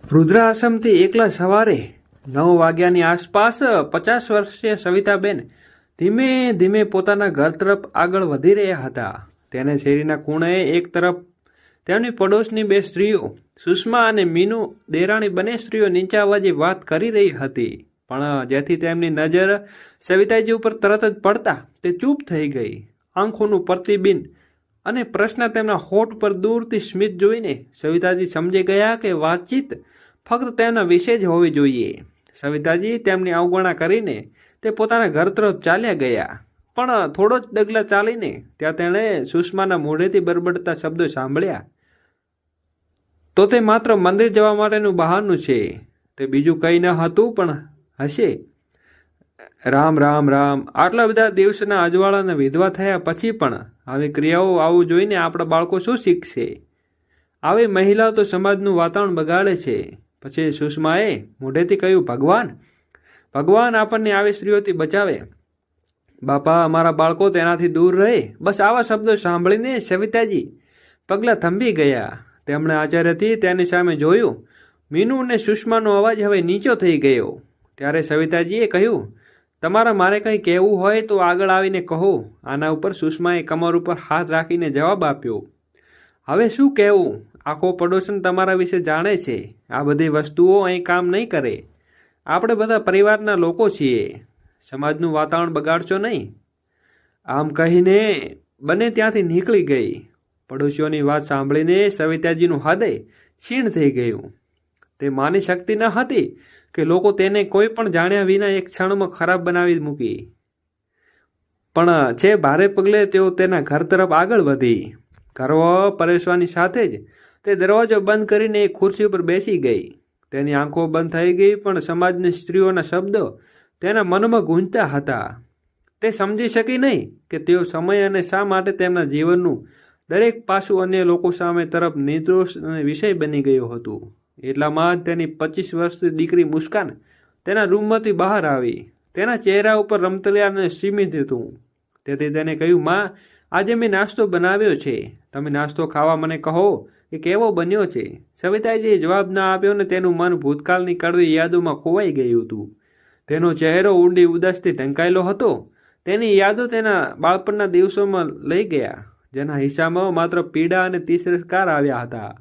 વૃદ્ધાશ્રમથી એકલા સવારે 9 વાગ્યાની આસપાસ 50 વર્ષીય સવિતાબેન ધીમે ધીમે પોતાના ઘર તરફ આગળ વધી રહ્યા હતા. તેને શેરીના ખૂણે એક તરફ તેમની પડોશની બે સ્ત્રીઓ સુષ્મા અને મીનુ દેરાણી બંને સ્ત્રીઓ નીચા અવાજે વાત કરી રહી હતી, પણ જેથી તેમની નજર સવિતાજી ઉપર તરત જ પડતા તે ચૂપ થઈ ગઈ. આંખોનું પ્રતિબિંબ અને પ્રશ્ન તેમના હોઠ પર દૂરથી સ્મિત જોઈને સવિતાજી સમજી ગયા કે વાતચીત ફક્ત તેમના વિશે જ હોવી જોઈએ. સવિતાજી તેમની અવગણના કરીને તે પોતાના ઘર તરફ ચાલ્યા ગયા, પણ થોડો જ ડગલા ચાલીને ત્યાં તેણે સુષ્માના મોઢેથી બરબડતા શબ્દો સાંભળ્યા. તો તે માત્ર મંદિર જવા માટેનું બહાનું છે, તે બીજું કંઈ ન હતું પણ હશે. રામ રામ રામ. આટલા બધા દિવસના અજવાળાના વિધવા થયા પછી પણ આવી ક્રિયાઓ આવું જોઈને આપણા બાળકો શું શીખશે? આવી મહિલાઓ તો સમાજનું વાતાવરણ બગાડે છે. પછી સુષ્માએ મોઢેથી કહ્યું, ભગવાન આપણને આવી સ્ત્રીઓથી બચાવે. બાપા, અમારા બાળકો તેનાથી દૂર રહે. બસ આવા શબ્દો સાંભળીને સવિતાજી પગલાં થંભી ગયા. તેમણે આચાર્યથી તેની સામે જોયું. મીનુ અને સુષ્માનો અવાજ હવે નીચો થઈ ગયો. ત્યારે સવિતાજીએ કહ્યું, તમારા મારે કંઈ કહેવું હોય તો આગળ આવીને કહો. આના ઉપર સુષ્માએ કમર ઉપર હાથ રાખીને જવાબ આપ્યો. હવે શું કહેવું? આખો પડોશન તમારા વિશે જાણે છે. આ બધી વસ્તુઓ અહીં કામ નહીં કરે. આપણે બધા પરિવારના લોકો છીએ. સમાજનું વાતાવરણ બગાડશો નહીં. આમ કહીને બંને ત્યાંથી નીકળી ગઈ. પડોશીઓની વાત સાંભળીને સવિતાજીનું હૃદય ક્ષીણ થઈ ગયું. તે માની શકતી ન હતી કે લોકો તેને કોઈ પણ જાણ્યા વિના એક ક્ષણમાં ખરાબ બનાવી મૂકી. પણ છે ભારે પગલે તેઓ તેના ઘર તરફ આગળ વધી. ઘરમાં પરેશવાની સાથે જ તે દરવાજો બંધ કરીને એક ખુરશી ઉપર બેસી ગઈ. તેની આંખો બંધ થઈ ગઈ, પણ સમાજની સ્ત્રીઓના શબ્દો તેના મનમાં ગૂંજતા હતા. તે સમજી શકી નહીં કે તેઓ સમય અને શા માટે તેમના જીવનનું દરેક પાસું અન્ય લોકો સામે તરફ નિર્દોષ અને વિષય બની ગયું હતું. એટલામાં જ તેની 25 વર્ષની દીકરી મુસ્કાન તેના રૂમમાંથી બહાર આવી. તેના ચહેરા ઉપર રમતલિયા અને સીમિત હતું. તેથી તેને કહ્યું, માં, આજે મેં નાસ્તો બનાવ્યો છે. તમે નાસ્તો ખાવા મને કહો કે કેવો બન્યો છે. સવિતાજીએ જવાબ ના આપ્યો ને તેનું મન ભૂતકાળની કડવી યાદોમાં ખોવાઈ ગયું હતું. તેનો ચહેરો ઊંડી ઉદાસથી ઢંકાયેલો હતો. તેની યાદો તેના બાળપણના દિવસોમાં લઈ ગયા, જેના હિસ્સામાં માત્ર પીડા અને તિરસ્કાર આવ્યા હતા.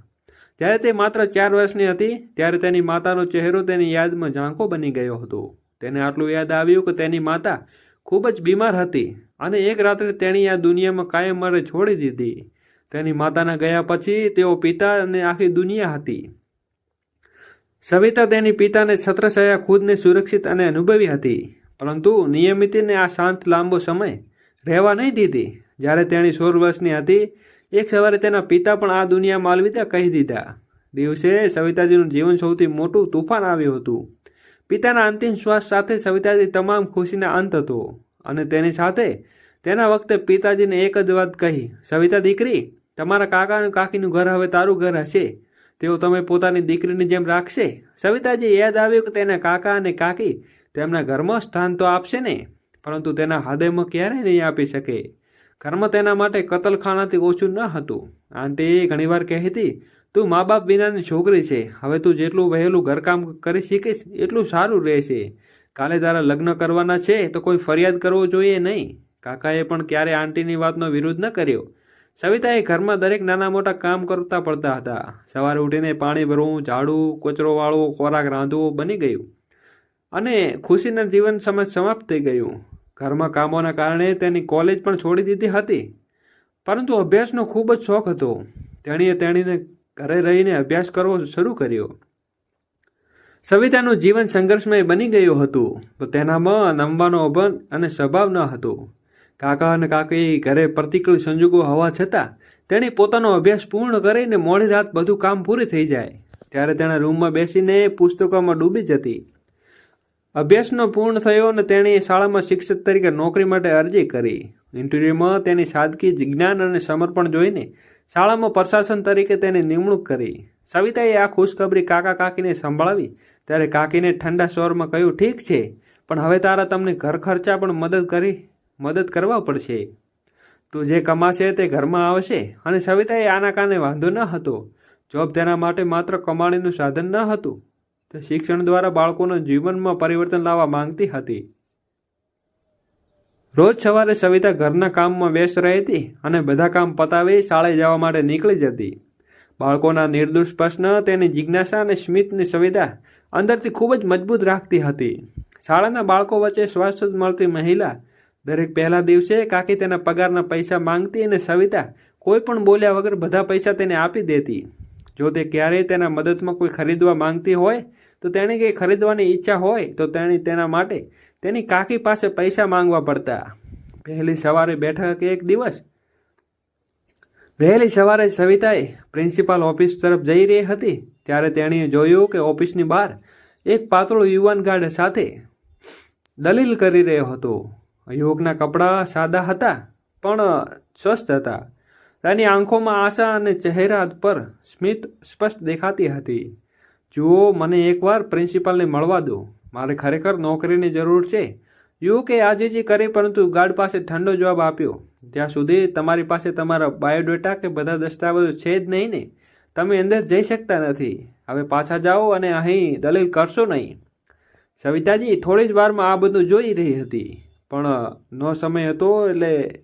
જ્યારે તે માત્ર 4 વર્ષની હતી ત્યારે તેની માતાનો ચહેરો તેની યાદમાં ઝાંખો બની ગયો હતો. તેને આટલું યાદ આવ્યું કે તેની માતા ખૂબ જ બીમાર હતી અને એક રાત્રે તેણી આ દુનિયામાં કાયમ માટે છોડી દીધી. તેની માતાના ગયા પછી તેઓ પિતા અને આખી દુનિયા હતી. સવિતા તેની પિતાને છત્રછાયા ખુદને સુરક્ષિત અને અનુભવી હતી, પરંતુ નિયમિતને આ શાંત લાંબો સમય રહેવા નહીં દીધી. જ્યારે તેણી 16 વર્ષની હતી, એક સવારે તેના પિતા પણ આ દુનિયામાં અલવિદા કહી દીધા. દિવસે સવિતાજીનું જીવન સૌથી મોટું તૂફાન આવ્યું હતું. પિતાના અંતિમ શ્વાસ સાથે સવિતાજી તમામ ખુશીના અંત હતો, અને તેની સાથે તેના વખતે પિતાજીને એક જ વાત કહી, સવિતા દીકરી, તમારા કાકા અને કાકીનું ઘર હવે તારું ઘર હશે. તેઓ તમે પોતાની દીકરીની જેમ રાખશે. સવિતાજી યાદ આવ્યું કે તેના કાકા અને કાકી તેમના ઘરમાં સ્થાન તો આપશે ને, પરંતુ તેના હૃદયમાં ક્યારેય નહીં આપી શકે. ઘરમાં તેના માટે કતલખાનાથી ઓછું ન હતું. આંટી ઘણીવાર કહેતી, તું મા બાપ વિનાની છોકરી છે. હવે તું જેટલું વહેલું ઘરકામ કરી શીખીશ એટલું સારું રહેશે. કાલે તારા લગ્ન કરવાના છે તો કોઈ ફરિયાદ કરવો જોઈએ નહીં. કાકાએ પણ ક્યારે આંટીની વાતનો વિરોધ ન કર્યો. સવિતાએ ઘરમાં દરેક નાના મોટા કામ કરતા પડતા હતા. સવારે ઉઠીને પાણી ભરવું, ઝાડું, કચરો વાળવો, ખોરાક રાંધવો બની ગયું, અને ખુશીના જીવન સમાપ્ત થઈ ગયું. ઘરમાં કામોના કારણે તેની કોલેજ પણ છોડી દીધી હતી, પરંતુ અભ્યાસનો ખૂબ જ શોખ હતો. તેણીને ઘરે રહીને અભ્યાસ કરવો શરૂ કર્યો. સવિતાનું જીવન સંઘર્ષમય બની ગયું હતું, તો તેનામાં નમવાનો અભન અને સ્વભાવ ન હતો. કાકા અને કાકી ઘરે પ્રતિકૂળ સંજોગો હોવા છતાં તેણે પોતાનો અભ્યાસ પૂર્ણ કરીને મોડી રાત બધું કામ પૂરી થઈ જાય ત્યારે તેના રૂમમાં બેસીને પુસ્તકોમાં ડૂબી જતી. અભ્યાસનો પૂર્ણ થયો અને તેણે શાળામાં શિક્ષક તરીકે નોકરી માટે અરજી કરી. ઇન્ટરવ્યૂમાં તેની સાદગી, જ્ઞાન અને સમર્પણ જોઈને શાળામાં પ્રશાસન તરીકે તેની નિમણૂક કરી. સવિતાએ આ ખુશખબરી કાકા કાકીને સંભળાવી ત્યારે કાકીને ઠંડા સ્વરમાં કહ્યું, ઠીક છે, પણ હવે તારા તમને ઘર ખર્ચા પણ મદદ કરવા પડશે. તું જે કમાશે તે ઘરમાં આવશે. અને સવિતાએ આના કારણે વાંધો ન હતો. જોબ તેના માટે માત્ર કમાણીનું સાધન ન હતું, તે શિક્ષણ દ્વારા બાળકોના જીવનમાં પરિવર્તન લાવવા માંગતી હતી. રોજ સવારે સવિતા ઘરના કામમાં વ્યસ્ત રહેતી અને બધા કામ પતાવી શાળાએ જવા માટે નીકળી જતી. બાળકોના નિર્દોષ પ્રશ્ન, તેની જિજ્ઞાસા અને સ્મિતની સવિતા અંદરથી ખૂબ જ મજબૂત રાખતી હતી. શાળાના બાળકો વચ્ચે સ્વસ્થ મળતી મહિલા દરેક પહેલા દિવસે કાકી તેના પગારના પૈસા માંગતી અને સવિતા કોઈ પણ બોલ્યા વગર બધા પૈસા તેને આપી દેતી. જો તે ક્યારેય તેના મદદમાં કોઈ ખરીદવા માંગતી હોય તો તેણે કંઈ ખરીદવાની ઈચ્છા હોય તો તેણે તેના માટે તેની કાકી પાસે પૈસા માંગવા પડતા. વહેલી સવારે સવિતાએ પ્રિન્સિપાલ ઓફિસ તરફ જઈ રહી હતી ત્યારે તેણે જોયું કે ઓફિસની બહાર એક પાતળો યુવાન ગાર્ડ સાથે દલીલ કરી રહ્યો હતો. યુવકના કપડાં સાદા હતા પણ સ્વસ્થ હતા. તેની આંખોમાં આશા અને ચહેરા પર સ્મિત સ્પષ્ટ દેખાતી હતી. જુઓ, મને એકવાર પ્રિન્સિપાલને મળવા દો, મારે ખરેખર નોકરીની જરૂર છે, યુવકે આજીજી કરી, પરંતુ ગાર્ડ પાસે ઠંડો જવાબ આપ્યો, ત્યાં સુધી તમારી પાસે તમારા બાયોડેટા કે બધા દસ્તાવેજો છે જ નહીં ને, તમે અંદર જઈ શકતા નથી. હવે પાછા જાઓ અને અહીં દલીલ કરશો નહીં. સવિતાજી થોડી જ વારમાં આ બધું જોઈ રહી હતી, પણ નો સમય હતો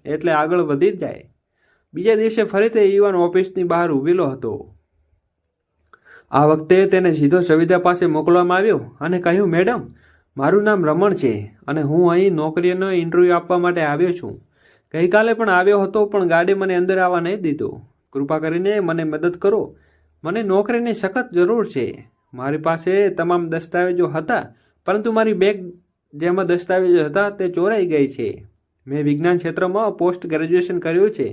એટલે આગળ વધી જ જાય. બીજા દિવસે ફરી તે યુવાન ઓફિસની બહાર ઊભેલો હતો. આ વખતે તેને સીધો સવિતા પાસે મોકલવામાં આવ્યો અને કહ્યું, મેડમ, મારું નામ રમણ છે અને હું અહીં નોકરીનો ઇન્ટરવ્યૂ આપવા માટે આવ્યો છું. ગઈકાલે પણ આવ્યો હતો, પણ ગાડી મને અંદર આવવા નહીં દીધો. કૃપા કરીને મને મદદ કરો, મને નોકરીની સખત જરૂર છે. મારી પાસે તમામ દસ્તાવેજો હતા, પરંતુ મારી બેગ જેમાં દસ્તાવેજો હતા તે ચોરાઈ ગઈ છે. મેં વિજ્ઞાન ક્ષેત્રમાં પોસ્ટ ગ્રેજ્યુએશન કર્યું છે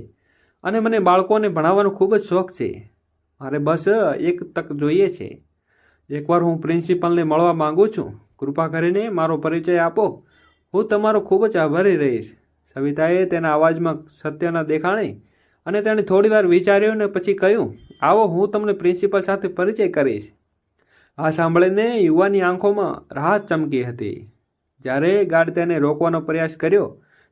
અને મને બાળકોને ભણાવવાનો ખૂબ જ શોખ છે. મારે બસ એક તક જોઈએ છે. એકવાર હું પ્રિન્સિપલને મળવા માંગુ છું. કૃપા કરીને મારો પરિચય આપો, હું તમારો ખૂબ જ આભારી રહીશ. સવિતાએ તેના અવાજમાં સત્યના દેખાણી અને તેણે થોડીવાર વિચાર્યું અને પછી કહ્યું, આવો, હું તમને પ્રિન્સિપલ સાથે પરિચય કરીશ. આ સાંભળીને યુવાની આંખોમાં રાહત ચમકી હતી. જ્યારે ગાર્ડ તેને રોકવાનો પ્રયાસ કર્યો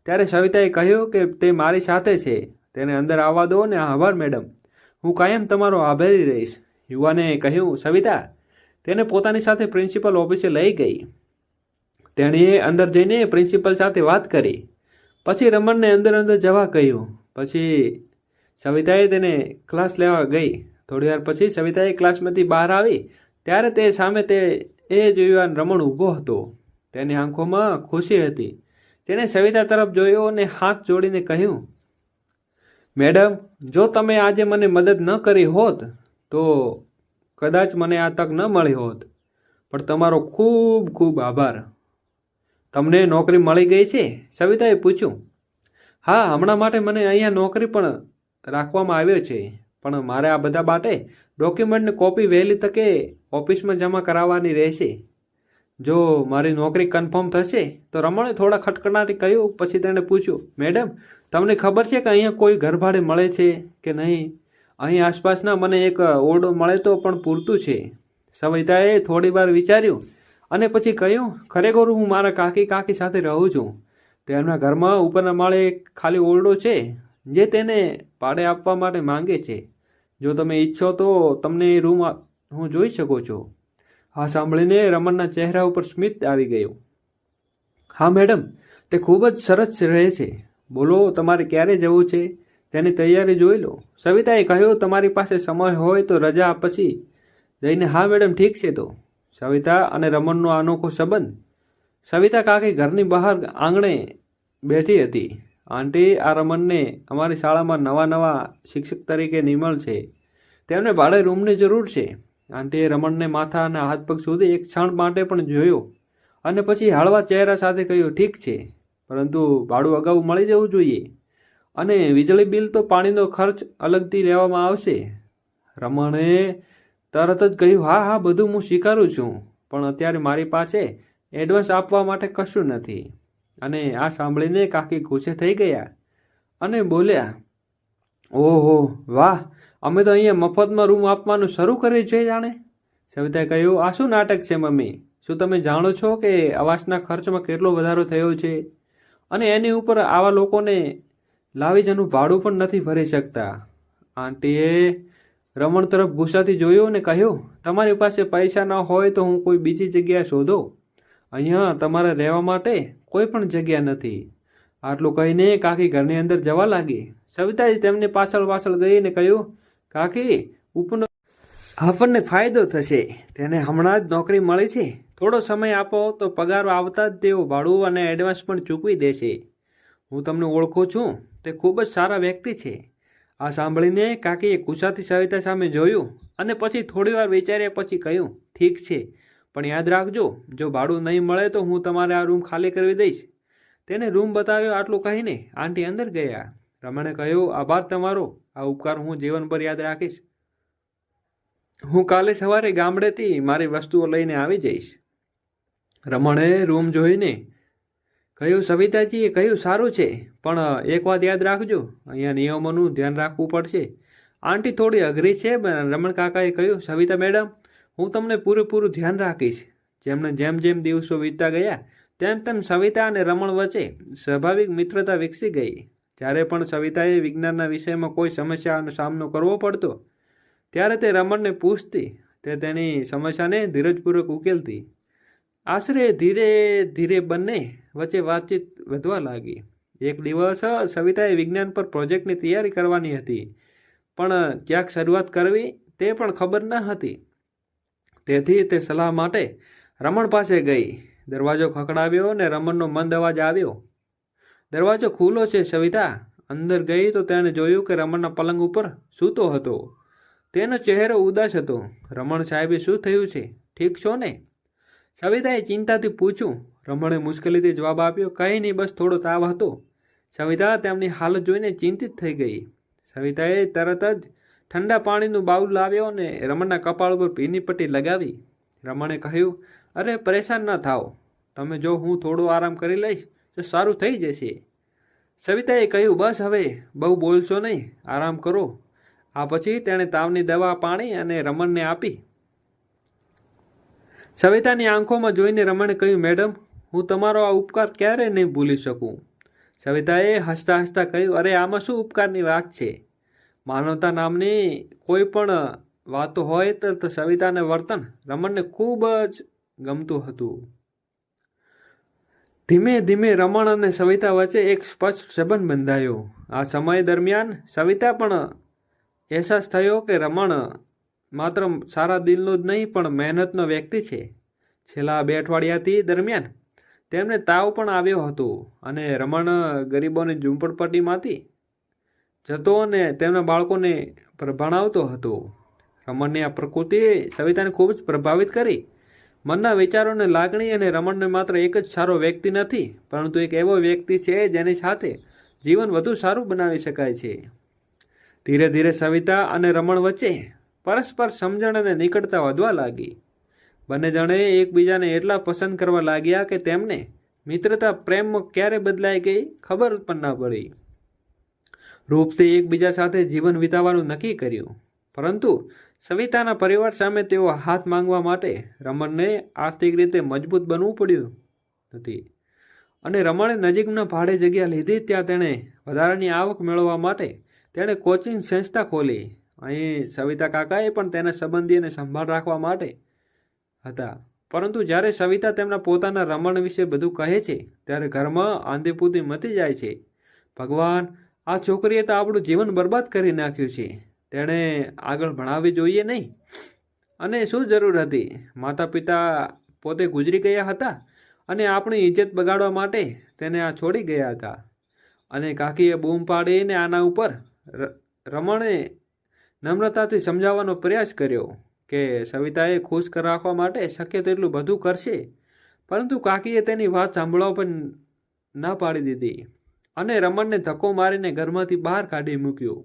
ત્યારે સવિતાએ કહ્યું કે તે મારી સાથે છે, તેને અંદર આવવા દો ને આભાર મેડમ, હું કાયમ તમારો આભારી રહીશ. યુવાને કહ્યું. સવિતા તેને પોતાની સાથે પ્રિન્સિપલ ઓફિસે લઈ ગઈ. તેણે અંદર જઈને પ્રિન્સિપલ સાથે વાત કરી. પછી રમણને અંદર જવા કહ્યું. પછી સવિતાએ તેને ક્લાસ લેવા ગઈ. થોડીવાર પછી સવિતાએ ક્લાસમાંથી બહાર આવી ત્યારે તે સામે એ જ યુવાન રમણ ઊભો હતો. તેની આંખોમાં ખુશી હતી. તેણે સવિતા તરફ જોયો અને હાથ જોડીને કહ્યું, મેડમ, જો તમે આજે મને મદદ ન કરી હોત તો કદાચ મને આ તક ન મળી હોત, પણ તમારો ખૂબ ખૂબ આભાર. તમને નોકરી મળી ગઈ છે? સવિતાએ પૂછ્યું. હા, હમણાં માટે મને અહીંયા નોકરી પણ રાખવામાં આવ્યો છે, પણ મારે આ બધા માટે ડોક્યુમેન્ટની કોપી વહેલી તકે ઓફિસમાં જમા કરાવવાની રહેશે. જો મારી નોકરી કન્ફર્મ થશે તો રમણે થોડા ખટખટાટી કહ્યું. પછી તેણે પૂછ્યું, મેડમ, તમને ખબર છે કે અહીંયા કોઈ ઘર ભાડે મળે છે કે નહીં? અહીં આસપાસના મને એક ઓરડો મળે તો પણ પૂરતું છે. સવિતાએ થોડીવાર વિચાર્યું અને પછી કહ્યું, ખરેખર હું મારા કાકી સાથે રહું છું. તેમના ઘરમાં ઉપરના માળે એક ખાલી ઓરડો છે જે તેને ભાડે આપવા માટે માંગે છે. જો તમે ઈચ્છો તો તમને એ રૂમ હું જોઈ શકું છું. આ સાંભળીને રમણના ચહેરા ઉપર સ્મિત આવી ગયું. હા મેડમ, તે ખૂબ જ સરસ રહે છે. બોલો, તમારે ક્યારે જવું છે? તેની તૈયારી જોઈ લો. સવિતાએ કહ્યું, તમારી પાસે સમય હોય તો રજા પછી જઈને. હા મેડમ, ઠીક છે. તો સવિતા અને રમણનો અનોખો સંબંધ. સવિતા કાકી ઘરની બહાર આંગણે બેઠી હતી. આંટી, આ રમણને અમારી શાળામાં નવા શિક્ષક તરીકે નિમણ છે. તેમને ભાડે રૂમની જરૂર છે. આંટીએ રમણને માથા અને હાથ પગ સુધી એક ક્ષણ માટે પણ જોયો અને પછી હળવા ચહેરા સાથે કહ્યું, ઠીક છે, પરંતુ ભાડું અગાઉ મળી જવું જોઈએ અને વીજળી બિલ તો પાણીનો ખર્ચ અલગથી લેવામાં આવશે. રમણે તરત જ કહ્યું, હા, બધું હું સ્વીકારું છું, પણ અત્યારે મારી પાસે એડવાન્સ આપવા માટે કશું નથી. અને આ સાંભળીને કાકી ગુસ્સે થઈ ગયા અને બોલ્યા, ઓહો વાહ, અમે તો અહીંયા મફતમાં રૂમ આપવાનું શરૂ કર્યું છે જાણે. સવિતાએ કહ્યું, આ શું નાટક છે મમ્મી? શું તમે જાણો છો કે આવાસના ખર્ચમાં કેટલો વધારો થયો છે? અને એની ઉપર આવા લોકોને લાવી જેનું ભાડું પણ નથી ભરી શકતા. આંટીએ રમણ તરફ ગુસ્સાથી જોયું ને કહ્યું, તમારી પાસે પૈસા ન હોય તો હું કોઈ બીજી જગ્યાએ શોધો. અહીંયા તમારે રહેવા માટે કોઈ પણ જગ્યા નથી. આટલું કહીને કાકી ઘરની અંદર જવા લાગી. સવિતાજી તેમની પાછળ પાછળ ગઈ ને કહ્યું, કાકી ઉપનો આપણને ફાયદો થશે. તેને હમણાં જ નોકરી મળી છે. થોડો સમય આપો તો પગાર આવતા જ તેઓ ભાડું અને એડવાન્સ પણ ચૂકવી દેશે. હું તમને ઓળખું છું, તે ખૂબ જ સારા વ્યક્તિ છે. આ સાંભળીને કાકીએ ગુસ્સાથી સવિતા સામે જોયું અને પછી થોડીવાર વિચાર્યા પછી કહ્યું, ઠીક છે, પણ યાદ રાખજો, જો ભાડું નહીં મળે તો હું તમારે આ રૂમ ખાલી કરી દઈશ. તેને રૂમ બતાવ્યો. આટલું કહીને આંટી અંદર ગયા. રમણે કહ્યું, આભાર તમારો, આ ઉપકાર હું જીવનભર યાદ રાખીશ. હું કાલે સવારે ગામડેથી મારી વસ્તુઓ લઈને આવી જઈશ. રમણે રૂમ જોઈને કહ્યું, સવિતાજીએ કહ્યું, સારું છે, પણ એક વાત યાદ રાખજો, અહીંયા નિયમોનું ધ્યાન રાખવું પડશે. આંટી થોડી અઘરી છે. રમણ કાકાએ કહ્યું, સવિતા મેડમ, હું તમને પૂરેપૂરું ધ્યાન રાખીશ. જેમ જેમ દિવસો વીતતા ગયા તેમ તેમ સવિતા અને રમણ વચ્ચે સ્વાભાવિક મિત્રતા વિકસી ગઈ. જ્યારે પણ સવિતાએ વિજ્ઞાનના વિષયમાં કોઈ સમસ્યાનો સામનો કરવો પડતો ત્યારે તે રમણને પૂછતી. તે તેની સમસ્યાને ધીરજપૂર્વક ઉકેલતી. આશરે ધીરે ધીરે બંને વચ્ચે વાતચીત વધવા લાગી. એક દિવસ સવિતાએ વિજ્ઞાન પર પ્રોજેક્ટની તૈયારી કરવાની હતી, પણ ક્યાંક શરૂઆત કરવી તે પણ ખબર ન હતી. તેથી તે સલાહ માટે રમણ પાસે ગઈ. દરવાજો ખખડાવ્યો અને રમણનો મંદ અવાજ આવ્યો, દરવાજો ખુલ્લો છે સવિતા. અંદર ગઈ તો તેણે જોયું કે રમણના પલંગ ઉપર સૂતો હતો. તેનો ચહેરો ઉદાસ હતો. રમણ સાહેબે, શું થયું છે? ઠીક છો ને? સવિતાએ ચિંતાથી પૂછ્યું. રમણે મુશ્કેલીથી જવાબ આપ્યો, કંઈ નહીં, બસ થોડો તાવ હતો. સવિતા તેમની હાલત જોઈને ચિંતિત થઈ ગઈ. સવિતાએ તરત જ ઠંડા પાણીનું બાઉલ લાવ્યો અને રમણના કપાળ ઉપર ભીની પટ્ટી લગાવી. રમણે કહ્યું, અરે પરેશાન ન થાઓ, તમે જો હું થોડો આરામ કરી લઈશ તો સારું થઈ જશે. સવિતાએ કહ્યું, બસ હવે બહુ બોલશો નહીં, આરામ કરો. આ પછી તેણે તાવની દવા, પાણી અને રમણને આપી. સવિતાની આંખોમાં જોઈને રમણે કહ્યું, મેડમ, હું તમારો આ ઉપકાર ક્યારેય નહીં ભૂલી શકું. સવિતાએ હસતા હસતા કહ્યું, અરે આમાં શું ઉપકારની વાત છે? માનવતા નામની કોઈ પણ વાતો હોય તો સવિતાને વર્તન રમણને ખૂબ જ ગમતું હતું. ધીમે ધીમે રમણ અને સવિતા વચ્ચે એક સ્પષ્ટ સંબંધ બંધાયો. આ સમય દરમિયાન સવિતા પણ અહેસાસ થયો કે રમણ માત્ર સારા દિલનો જ નહીં પણ મહેનતનો વ્યક્તિ છે. છેલ્લા 2 અઠવાડિયાથી દરમિયાન તેમને તાવ પણ આવ્યો હતો અને રમણ ગરીબોની ઝૂંપડપટ્ટીમાંથી જતો અને તેમના બાળકોને ભણાવતો હતો. રમણની આ પ્રકૃતિએ સવિતાને ખૂબ જ પ્રભાવિત કરી. મનના વિચારોને લાગણી અને રમણને માત્ર એક જ સારો વ્યક્તિ નથી, પરંતુ એક એવો વ્યક્તિ છે જેની સાથે જીવન વધુ સારું બનાવી શકાય છે. ધીરે ધીરે સવિતા અને રમણ વચ્ચે પરસ્પર સમજણ અને નિકટતા વધવા લાગી. બંને જણે એકબીજાને એટલા પસંદ કરવા લાગ્યા કે તેમને મિત્રતા પ્રેમમાં ક્યારે બદલાઈ ગઈ ખબર પણ ન પડી. રૂપથી એકબીજા સાથે જીવન વિતાવવાનું નક્કી કર્યું, પરંતુ સવિતાના પરિવાર સામે તેઓ હાથ માંગવા માટે રમણને આર્થિક રીતે મજબૂત બનવું પડ્યું નથી અને રમણે નજીકના ભાડે જગ્યા લીધી. ત્યાં તેણે વધારાની આવક મેળવવા માટે તેણે કોચિંગ સંસ્થા ખોલી. અહીં સવિતા કાકાએ પણ તેના સંબંધીને સંભાળ રાખવા માટે હતા, પરંતુ જ્યારે સવિતા તેમના પોતાના રમણ વિશે બધું કહે છે ત્યારે ઘરમાં આંધીપૂતી મચી જાય છે. ભગવાન, આ છોકરીએ તો આપણું જીવન બરબાદ કરી નાખ્યું છે. તેણે આગળ ભણાવવી જોઈએ નહીં અને શું જરૂર હતી? માતા પિતા પોતે ગુજરી ગયા હતા અને આપણી ઇજ્જત બગાડવા માટે તેને આ છોડી ગયા હતા. અને કાકીએ બૂમ પાડીને આના ઉપર રમણે નમ્રતાથી સમજાવવાનો પ્રયાસ કર્યો કે સવિતાએ ખુશ રાખવા માટે શક્ય તેટલું બધું કરશે, પરંતુ કાકીએ તેની વાત સાંભળવા પણ ના પાડી દીધી અને રમણને ધક્કો મારીને ઘરમાંથી બહાર કાઢી મૂક્યો.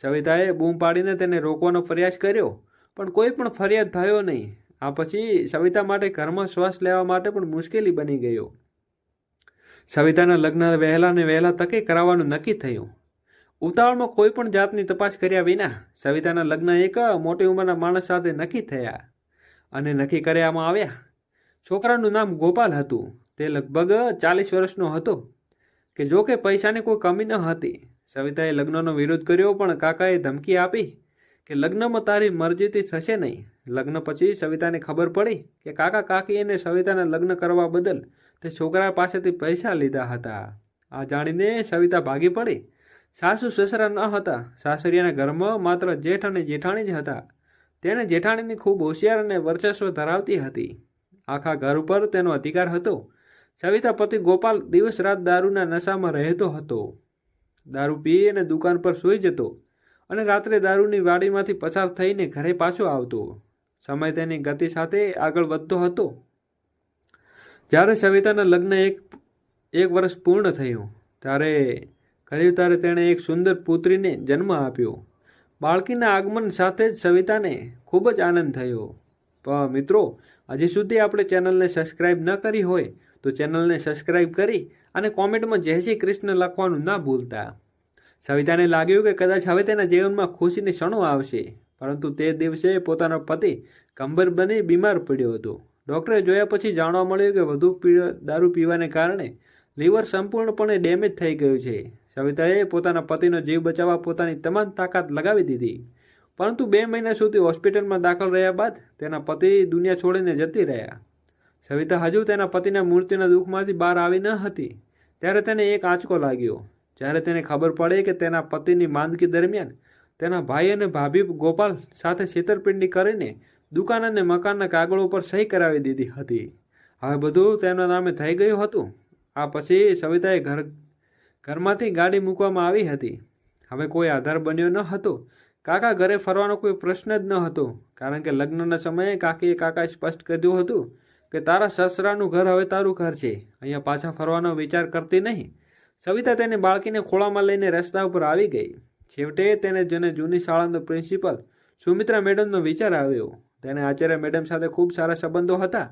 સવિતાએ બૂમ પાડીને તેને રોકવાનો પ્રયાસ કર્યો, પણ કોઈ પણ ફરિયાદ થયો નહીં. આ પછી સવિતા માટે ઘરમાં શ્વાસ લેવા માટે પણ મુશ્કેલી બની ગયો. સવિતાના લગ્ન વહેલા ને વહેલા તકે કરાવવાનું નક્કી થયું. ઉતાવળમાં કોઈ પણ જાતની તપાસ કર્યા વિના સવિતાના લગ્ન એક મોટી ઉંમરના માણસ સાથે નક્કી થયા અને નક્કી કરવામાં આવ્યા. છોકરાનું નામ ગોપાલ હતું. તે લગભગ 40 વર્ષનો હતો કે જો કે પૈસાની કોઈ કમી ન હતી. સવિતાએ લગ્નનો વિરોધ કર્યો, પણ કાકાએ ધમકી આપી કે લગ્નમાં તારી મરજીથી થશે નહીં. લગ્ન પછી સવિતાને ખબર પડી કે કાકા કાકીએ સવિતાના લગ્ન કરવા બદલ તે છોકરા પાસેથી પૈસા લીધા હતા. આ જાણીને સવિતા ભાગી પડી. સાસુ સસરા ન હતા. સાસરિયાના ઘરમાં માત્ર જેઠ અને જેઠાણી જ હતા. તેને જેઠાણીની ખૂબ હોશિયાર અને વર્ચસ્વ ધરાવતી હતી. આખા ઘર ઉપર તેનો અધિકાર હતો. સવિતા પતિ ગોપાલ દિવસ રાત દારૂના નશામાં રહેતો હતો. દારૂ પી અને દુકાન પર સૂઈ જતો અને રાત્રે દારૂની વાડીમાંથી પસાર થઈને ઘરે પાછો આવતો. સમય તેની ગતિ સાથે આગળ વધતો હતો. જ્યારે સવિતાના લગ્ન એક વર્ષ પૂર્ણ થયું ત્યારે તેણે એક સુંદર પુત્રીને જન્મ આપ્યો. બાળકીના આગમન સાથે જ સવિતાને ખૂબ જ આનંદ થયો. પણ મિત્રો, હજી સુધી આપણે ચેનલને સબસ્ક્રાઈબ ન કરી હોય તો ચેનલને સબસ્ક્રાઈબ કરી અને કોમેન્ટમાં જય શ્રી કૃષ્ણ લખવાનું ના ભૂલતા. સવિતાને લાગ્યું કે કદાચ હવે તેના જીવનમાં ખુશીની ક્ષણો આવશે, પરંતુ તે દિવસે પોતાનો પતિ ગંભીર બની બીમાર પડ્યો હતો. ડૉક્ટરે જોયા પછી જાણવા મળ્યું કે વધુ દારૂ પીવાને કારણે લીવર સંપૂર્ણપણે ડેમેજ થઈ ગયું છે. સવિતાએ પોતાના પતિનો જીવ બચાવવા પોતાની તમામ તાકાત લગાવી દીધી, પરંતુ 2 મહિના સુધી હોસ્પિટલમાં દાખલ રહ્યા બાદ તેના પતિ દુનિયા છોડીને જતી રહ્યા. સવિતા હજુ તેના પતિના મૃત્યુના દુઃખમાંથી બહાર આવી ન હતી ત્યારે તેને એક આંચકો લાગ્યો. જ્યારે તેને ખબર પડે કે તેના પતિની માંદગી દરમિયાન તેના ભાઈ અને ભાભી ગોપાલ સાથે છેતરપિંડી કરીને દુકાન અને મકાનના કાગળો પર સહી કરાવી દીધી હતી. હવે બધું તેના નામે થઈ ગયું હતું. આ પછી સવિતાએ ઘરમાંથી ગાડી મૂકવામાં આવી હતી. હવે કોઈ આધાર બન્યો ન હતો. કાકા ઘરે ફરવાનો કોઈ પ્રશ્ન જ ન હતો, કારણ કે લગ્નના સમયે કાકાએ સ્પષ્ટ કહ્યું હતું કે તારા સસરાનું ઘર હવે તારું ઘર છે, અહીંયા પાછા ફરવાનો વિચાર કરતી નહીં. સવિતા તેની બાળકીને ખોળામાં લઈને રસ્તા ઉપર આવી ગઈ. છેવટે તેને જૂની શાળાનો પ્રિન્સિપલ સુમિત્રા મેડમનો વિચાર આવ્યો. તેને આચાર્ય મેડમ સાથે ખૂબ સારા સંબંધો હતા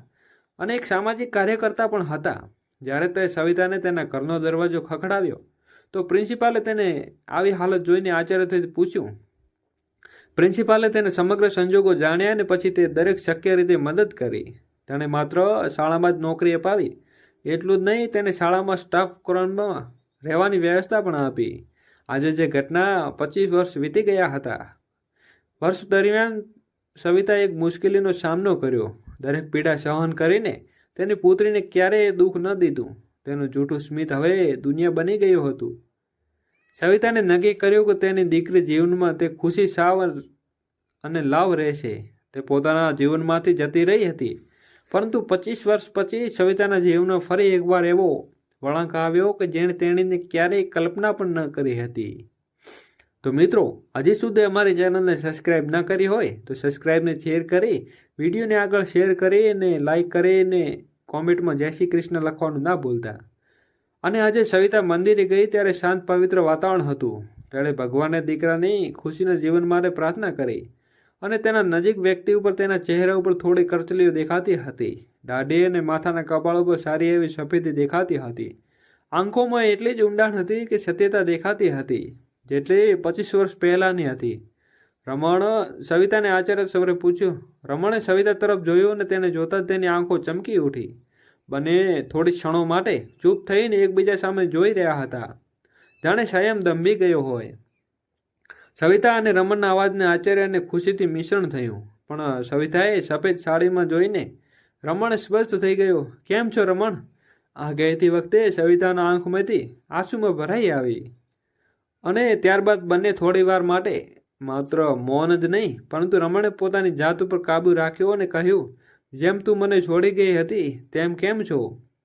અને એક સામાજિક કાર્યકર્તા પણ હતા. જ્યારે તે સવિતાને તેના ઘરનો દરવાજો ખખડાવ્યો તો પ્રિન્સિપાલે તેને આવી હાલત જોઈને આચાર્યથી પૂછ્યું. પ્રિન્સિપાલે તેને સમગ્ર સંજોગો જાણ્યા અને પછી તે દરેક શક્ય રીતે મદદ કરી. તેણે માત્ર શાળામાં જ નોકરી અપાવી એટલું જ નહીં, તેને શાળામાં સ્ટાફ ક્વાર્ટરમાં રહેવાની વ્યવસ્થા પણ આપી. આજે જે ઘટના 25 વર્ષ વીતી ગયા હતા. વર્ષ દરમિયાન સવિતાએ એક મુશ્કેલીનો સામનો કર્યો. દરેક પીડા સહન કરીને તેની પુત્રીને ક્યારેય દુઃખ ન દીધું. તેનું જૂઠું સ્મિત હવે દુનિયા બની ગયું હતું. સવિતાને નક્કી કર્યું કે તેની દીકરી જીવનમાં તે ખુશી સાવ અને લાવ રહેશે. તે પોતાના જીવનમાંથી જતી રહી હતી, પરંતુ 25 વર્ષ પછી સવિતાના જીવનમાં ફરી એકવાર એવો વળાંક આવ્યો કે જેણે તેણીને ક્યારેય કલ્પના પણ ન કરી હતી. તો મિત્રો, હજી સુધી અમારી ચેનલને સબસ્ક્રાઈબ ન કરી હોય તો સબસ્ક્રાઈબને શેર કરી, વિડીયોને આગળ શેર કરી અને લાઈક કરીને કોમેન્ટમાં જય શ્રી કૃષ્ણ લખવાનું ના ભૂલતા. અને આજે સવિતા મંદિરે ગઈ ત્યારે શાંત પવિત્ર વાતાવરણ હતું. તેણે ભગવાનના દીકરાની ખુશીના જીવન માટે પ્રાર્થના કરી અને તેના નજીક વ્યક્તિ ઉપર તેના ચહેરા ઉપર થોડી કરચલીઓ દેખાતી હતી. દાઢી અને માથાના કપાળ ઉપર સારી એવી સફેદી દેખાતી હતી. આંખોમાં એટલી જ ઊંડાણ હતી કે સત્યતા દેખાતી હતી જેટલી 25 વર્ષ પહેલાંની હતી. રમણ સવિતાને આચાર્ય સૌરે પૂછ્યું. રમણે સવિતા તરફ જોયું અને તેને જોતાં જ તેની આંખો ચમકી ઉઠી. બંને થોડી ક્ષણો માટે ચૂપ થઈને એકબીજા સામે જોઈ રહ્યા હતા, જાણે સંયમ દંભી ગયો હોય. સવિતા અને રમણના અવાજને આચાર્યને ખુશીથી મિશ્રણ થયું, પણ સવિતાએ સફેદ સાડીમાં જોઈને રમણ સ્પષ્ટ થઈ ગયો. કેમ છો રમણ? આ કહેતી વખતે સવિતાના આંખમાંથી આંસુમાં ભરાઈ આવી અને ત્યારબાદ બંને થોડી વાર માટે માત્ર મૌન જ નહીં, પરંતુ રમણે પોતાની જાત ઉપર કાબુ રાખ્યો અને કહ્યું, જેમ તું મને છોડી ગઈ હતી તેમ કેમ છો?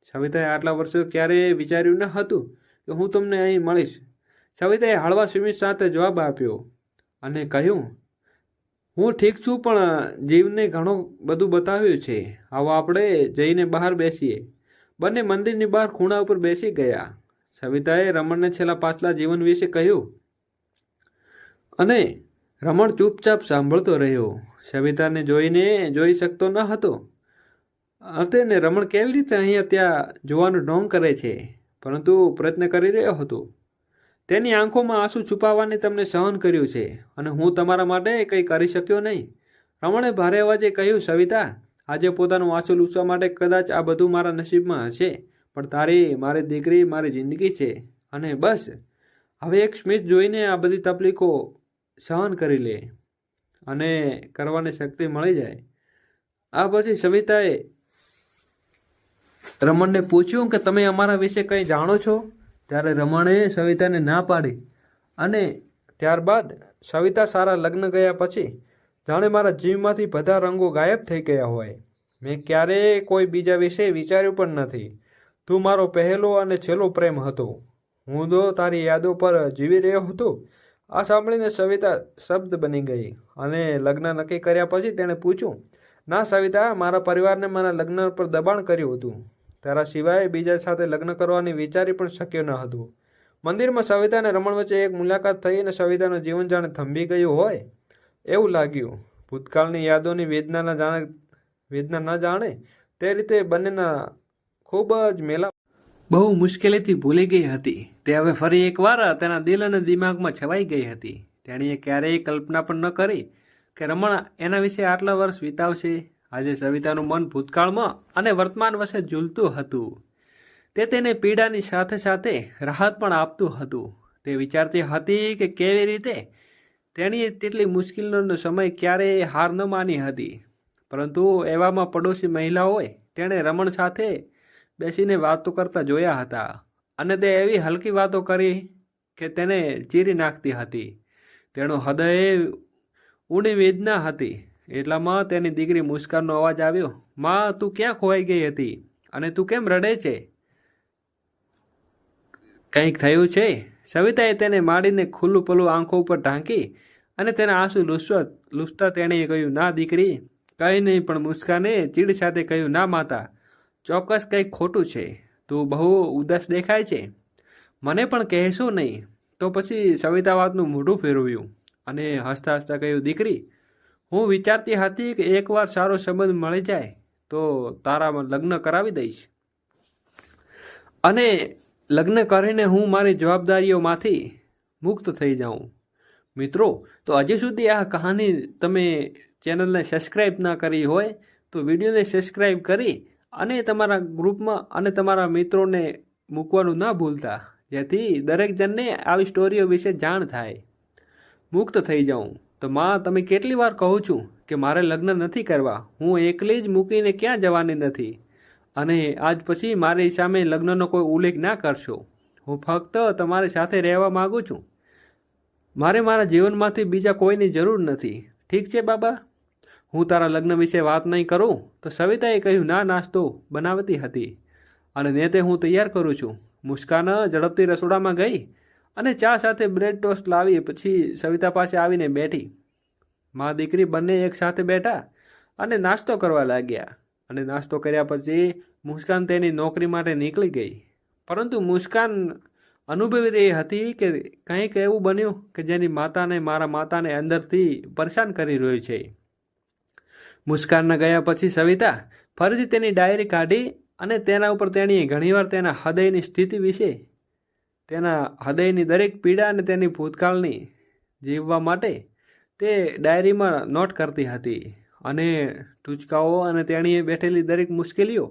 સવિતાએ આટલા વર્ષો ક્યારેય વિચાર્યું ન હતું કે હું તમને અહીં મળીશ. સવિતાએ હળવા સ્મિત સાથે જવાબ આપ્યો અને કહ્યું, હું ઠીક છું, પણ જીવને ઘણું બધું બતાવ્યું છે. આવો આપણે જઈને બહાર બેસીએ. બંને મંદિરની બહાર ખૂણા ઉપર બેસી ગયા. સવિતાએ રમણને છેલ્લા પાછલા જીવન વિશે કહ્યું અને રમણ ચૂપચાપ સાંભળતો રહ્યો. સવિતાને જોઈ શકતો ન હતો અને રમણ કેવી રીતે અહીંયા ત્યાં જોવાનું ઢોંગ કરે છે, પરંતુ પ્રયત્ન કરી રહ્યો હતો. તેની આંખોમાં આંસુ છુપાવવાની તમને સહન કર્યું છે અને હું તમારા માટે કંઈ કરી શક્યો નહીં. રમણે ભારે અવાજે કહ્યું, સવિતા, આજે પોતાનું આંસુ લૂછવા માટે કદાચ આ બધું મારા નસીબમાં હશે, પણ મારી દીકરી મારી જિંદગી છે અને બસ હવે એક સ્મિત જોઈને આ બધી તકલીફો સહન કરી લે. અને કરવાની શક્તિ મળી જાય. આ પછી સવિતાએ રમણને પૂછ્યું કે તમે અમારા વિશે કંઈ જાણો છો? ત્યારે રમણે સવિતાને ના પાડી. અને ત્યારબાદ સવિતા સારા લગ્ન ગયા પછી જાણે મારા જીવમાંથી બધા રંગો ગાયબ થઈ ગયા હોય. મેં ક્યારેય કોઈ બીજા વિશે વિચાર્યું પણ નથી. તું મારો પહેલો અને છેલ્લો પ્રેમ હતો. હું તો તારી યાદો પર જીવી રહ્યો હતો. આ સાંભળીને સવિતા શબ્દ બની ગઈ અને લગ્ન નક્કી કર્યા પછી તેણે પૂછ્યું, ના સવિતા, મારા પરિવારને મારા લગ્ન પર દબાણ કર્યું હતું. તારા સિવાય બીજા સાથે લગ્ન કરવાની વિચારી પણ શક્ય ન હતું. મંદિરમાં સવિતા અને રમણ વચ્ચે એક મુલાકાત થઈ અને સવિતાનું જીવન જાણે થંભી ગયું હોય એવું લાગ્યું. ભૂતકાળની યાદોની વેદના ન જાણે તે રીતે બંનેના ખૂબ જ મેળાપ બહુ મુશ્કેલીથી ભૂલી ગઈ હતી. તે હવે ફરી એકવાર તેના દિલ અને દિમાગમાં છવાઈ ગઈ હતી. તેણીએ ક્યારેય કલ્પના પણ ન કરી કે રમણ એના વિશે આટલા વર્ષ વિતાવશે. આજે સવિતાનું મન ભૂતકાળમાં અને વર્તમાન વચ્ચે ઝૂલતું હતું. તે તેને પીડાની સાથે સાથે રાહત પણ આપતું હતું. તે વિચારતી હતી કે કેવી રીતે તેણીએ તેટલી મુશ્કેલીનો સમય ક્યારેય હાર ન માની હતી. પરંતુ એવામાં પડોશી મહિલાઓએ તેણે રમણ સાથે બેસીને વાતો કરતા જોયા હતા અને તે એવી હલકી વાતો કરી કે તેને ચીરી નાખતી હતી. તેનું હૃદય ઊંડી વેદના હતી. એટલામાં તેની દીકરી મુસ્કાનનો અવાજ આવ્યો, માં, તું ક્યાં ખોવાઈ ગઈ હતી અને તું કેમ રડે છે? કંઈક થયું છે? સવિતાએ તેને માડીને ખુલ્લું પલ્લું આંખો ઉપર ઢાંકી અને તેના આંસુ લૂછતા તેણીએ કહ્યું, ના દીકરી, કંઈ નહીં. પણ મુસ્કાને ચીડ સાથે કહ્યું, ના માતા, ચોક્કસ કંઈક ખોટું છે. તું બહુ ઉદાસ દેખાય છે. મને પણ કહેશો નહીં? તો પછી સવિતા વાતનું મોઢું ફેરવ્યું અને હસતા હસતા કહ્યું, દીકરી, હું વિચારતી હતી કે એકવાર સારો સંબંધ મળી જાય તો તારા લગ્ન કરાવી દઈશ અને લગ્ન કરીને હું મારી જવાબદારીઓમાંથી મુક્ત થઈ જાઉં. મિત્રો, તો હજી સુધી આ કહાની તમે ચેનલને સબસ્ક્રાઈબ ના કરી હોય તો વિડીયોને સબસ્ક્રાઈબ કરી અને તમારા ગ્રુપમાં અને તમારા મિત્રોને મૂકવાનું ના ભૂલતા, જેથી દરેક જણને આવી સ્ટોરીઓ વિશે જાણ થાય. મુક્ત થઈ જાઉં. તો માં, તમે કેટલી વાર કહું છું કે મારે લગ્ન નથી કરવા. હું એકલી જ મૂકીને ક્યાં જવાની નથી. અને આજ પછી મારી સામે લગ્નનો કોઈ ઉલ્લેખ ના કરશો. હું ફક્ત તમારી સાથે રહેવા માગું છું. મારે મારા જીવનમાંથી બીજા કોઈની જરૂર નથી. ઠીક છે બાબા? હું તારા લગ્ન વિશે વાત નહીં કરું. તો સવિતાએ કહ્યું, ના, નાસ્તો બનાવતી હતી અને નેતે હું તૈયાર કરું છું. મુસ્કાન ઝડપથી રસોડામાં ગઈ અને ચા સાથે બ્રેડ ટોસ્ટ લાવી પછી સવિતા પાસે આવીને બેઠી. મા દીકરી બંને એક સાથે બેઠા અને નાસ્તો કરવા લાગ્યા. અને નાસ્તો કર્યા પછી મુસ્કાન તેની નોકરી માટે નીકળી ગઈ. પરંતુ મુસ્કાન અનુભવી રહી હતી કે કંઈક એવું બન્યું કે જેની મારા માતાને અંદરથી પરેશાન કરી રહ્યું છે. મુસ્કાનના ગયા પછી સવિતા ફરીથી તેની ડાયરી કાઢી અને તેના ઉપર તેણીએ ઘણીવાર તેના હૃદયની સ્થિતિ વિશે, તેના હૃદયની દરેક પીડા અને તેની ભૂતકાળની જીવવા માટે તે ડાયરીમાં નોટ કરતી હતી. અને ટૂચકાઓ અને તેણીએ બેઠેલી દરેક મુશ્કેલીઓ